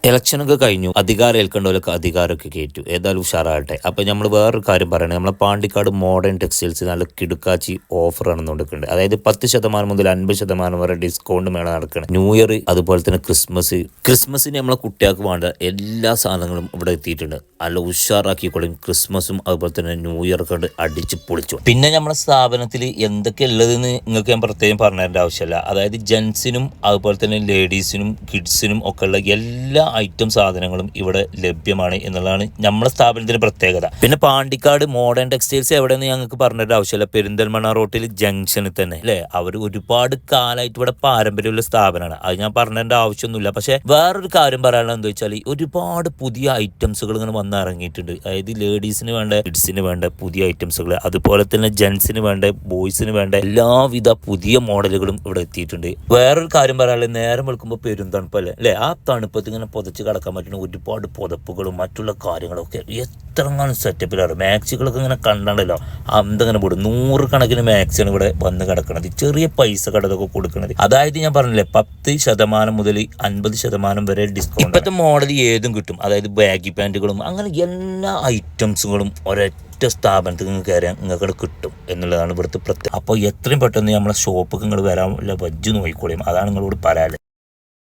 ഇലക്ഷനൊക്കെ കഴിഞ്ഞു. അധികാരം ഏൽക്കേണ്ടവരൊക്കെ അധികാരമൊക്കെ കയറ്റു. ഏതായാലും ഉഷാറാകട്ടെ. അപ്പോൾ നമ്മൾ വേറൊരു കാര്യം പറയണേ, നമ്മളെ പാണ്ടിക്കാട് മോഡേൺ ടെക്സ്റ്റൈൽസ് നല്ല കിടുക്കാച്ചി ഓഫർ നടന്നുകൊണ്ടിരിക്കുന്നുണ്ട്. അതായത് 10% മുതൽ 50% വരെ ഡിസ്കൗണ്ട് മേള നടക്കുന്നത്. ന്യൂ ഇയർ അതുപോലെ തന്നെ ക്രിസ്മസിന് നമ്മളെ കുട്ടികൾക്ക് വേണ്ട എല്ലാ സാധനങ്ങളും ഇവിടെ എത്തിയിട്ടുണ്ട്. നല്ല ഉഷാറാക്കിക്കൊള്ളും. ക്രിസ്മസും അതുപോലെ തന്നെ ന്യൂ ഇയർ ഒക്കെ അടിച്ച് പൊളിച്ചു. പിന്നെ നമ്മുടെ സ്ഥാപനത്തിൽ എന്തൊക്കെ ഉള്ളതെന്ന് നിങ്ങൾക്ക് ഞാൻ പ്രത്യേകം പറഞ്ഞതിൻ്റെ ആവശ്യമില്ല. അതായത് ജെൻസിനും അതുപോലെ തന്നെ ലേഡീസിനും കിഡ്സിനും ഒക്കെ ഉള്ള എല്ലാ ഐറ്റം സാധനങ്ങളും ഇവിടെ ലഭ്യമാണ് എന്നുള്ളതാണ് നമ്മുടെ സ്ഥാപനത്തിന്റെ പ്രത്യേകത. പിന്നെ പാണ്ടിക്കാട് മോഡേൺ ടെക്സ്റ്റൈൽസ് എവിടെയെന്ന് ഞങ്ങൾക്ക് പറഞ്ഞൊരു ആവശ്യമില്ല. പെരിന്തൽമണ്ണ റോട്ടിൽ ജംഗ്ഷനിൽ തന്നെ അല്ലേ. അവർ ഒരുപാട് കാലമായിട്ട് ഇവിടെ പാരമ്പര്യമുള്ള സ്ഥാപനമാണ്. അത് ഞാൻ പറഞ്ഞതിന്റെ ആവശ്യമൊന്നുമില്ല. പക്ഷെ വേറൊരു കാര്യം പറയാനുള്ളത് എന്താ വെച്ചാൽ ഒരുപാട് പുതിയ ഐറ്റംസുകൾ ഇങ്ങനെ വന്ന് ഇറങ്ങിയിട്ടുണ്ട്. അതായത് ലേഡീസിന് വേണ്ട, കിഡ്സിന് വേണ്ട പുതിയ ഐറ്റംസുകൾ, അതുപോലെ തന്നെ ജെൻസിന് വേണ്ട, ബോയ്സിന് വേണ്ട എല്ലാവിധ പുതിയ മോഡലുകളും ഇവിടെ എത്തിയിട്ടുണ്ട്. വേറൊരു കാര്യം പറയാനുള്ളത്, നേരം വെളുക്കുമ്പോൾ പെരുന്തണുപ്പല്ലേ അല്ലേ. ആ തണുപ്പത്ത് ഇങ്ങനെ പുതച്ച് കിടക്കാൻ പറ്റുന്ന ഒരുപാട് പുതപ്പുകളും മറ്റുള്ള കാര്യങ്ങളൊക്കെ എത്രങ്ങാനും സെറ്റപ്പിലാണ്. മാക്സികളൊക്കെ ഇങ്ങനെ കണ്ടാണല്ലോ അന്തങ്ങനെ പോടും. 100 കണക്കിന് മാക്സിയാണ് ഇവിടെ വന്ന് കിടക്കുന്നത്. ചെറിയ പൈസ കടതൊക്കെ കൊടുക്കുന്നത്. അതായത് ഞാൻ പറഞ്ഞില്ലേ 10% മുതൽ 50% വരെ ഡിസ്കൗണ്ട്. ഇപ്പോഴത്തെ മോഡൽ ഏതും കിട്ടും. അതായത് ബാഗി പാൻറ്റുകളും അങ്ങനെ എല്ലാ ഐറ്റംസുകളും ഒരൊറ്റ സ്ഥാപനത്തിൽ നിന്ന് കയറിയാൽ നിങ്ങൾക്ക് കിട്ടും എന്നുള്ളതാണ് ഇവിടുത്തെ പ്രത്യേകത. അപ്പോൾ എത്രയും പെട്ടെന്ന് നമ്മളെ ഷോപ്പൊക്കെ നിങ്ങൾ വരാൻ വജ്ജ് നോക്കിക്കോളിയും. അതാണ് നിങ്ങളോട് പറയാനുള്ളത്.